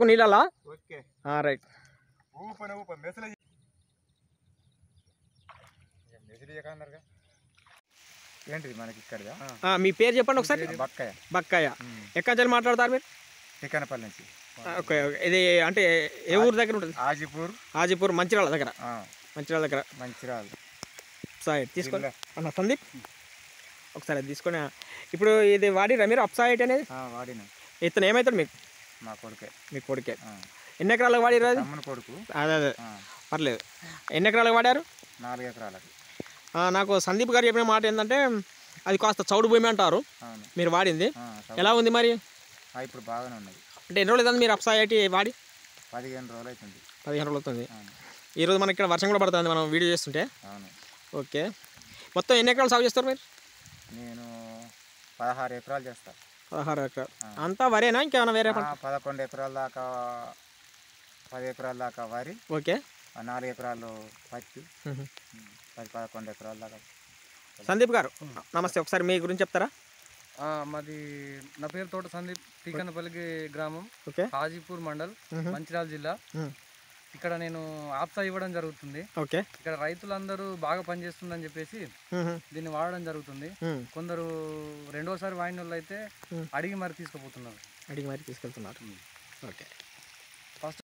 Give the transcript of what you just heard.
నీళ్ళలా okay right. ఏంటిది మనకి ఇక్కడ మీ పేరు చెప్పండి ఒకసారి. బక్కయ్య. బక్కయ్య. ఎక్కడి నుంచి మాట్లాడతారు మీరు? చిక్కనపల్లి నుంచి. Okay okay. ఇది అంటే ఏ ఊరు దగ్గర ఉంటుంది? ఆజిపూర్ మంచిర్యాల దగ్గర. మంచిర్యాల దగ్గర. అప్సైడ్ తీసుకోండి అన్న సందీప్ ఒకసారి అది తీసుకొని. ఇప్పుడు ఇది వాడిరా మీరు అప్సైడ్ అనేది? వాడిన. ఇతను ఏమవుతాడు మీకు? మా కొడుకే. మీ కొడుకే. ఎన్ని ఎకరాలకు వాడిరు అది? కొడుకు. అదే పర్లేదు. ఎన్ని ఎకరాలకు వాడారు? 4 ఎకరాలకు. నాకు సందీప్ గారు చెప్పిన మాట ఏంటంటే అది కాస్త చౌడు భూమి అంటారు మీరు వాడింది. ఎలా ఉంది మరి? ఇప్పుడు బాగానే ఉన్నది. అంటే ఎన్ని రోజులు అవుతుంది మీరు అప్సైడ్ వాడి? 15 రోజులు అవుతుంది. 15 రోజులు అవుతుంది. ఈరోజు మనకి ఇక్కడ వర్షం కూడా పడుతుంది మనం వీడియో చేస్తుంటే. ఓకే. మొత్తం ఎన్ని ఎకరాలు సాగు చేస్తారు మీరు? నేను 16 ఎకరాలు చేస్తాను. 16 ఎకరాలు అంతా వరేనా ఇంకేమైనా వేరే? 11 ఎకరాల దాకా, 10 ఎకరాల దాకా వరి. ఓకే. 4 ఎకరాలు పత్తి, 10-11 ఎకరాల దాకా. సందీప్ గారు నమస్తే, ఒకసారి మీ గురించి చెప్తారా? మాది నా పేరు తోట సందీప్, టీకనపల్లి గ్రామం, హాజీపూర్ మండల్, మంచిర్యాల జిల్లా. ఇక్కడ నేను ఆప్సా ఇవ్వడం జరుగుతుంది. ఓకే. ఇక్కడ రైతులందరూ బాగా పనిచేస్తుందని చెప్పేసి దీన్ని వాడడం జరుగుతుంది. కొందరు రెండోసారి వాడిన వాళ్ళు అయితే అడిగి మరి తీసుకుపోతున్నారు. ఓకే.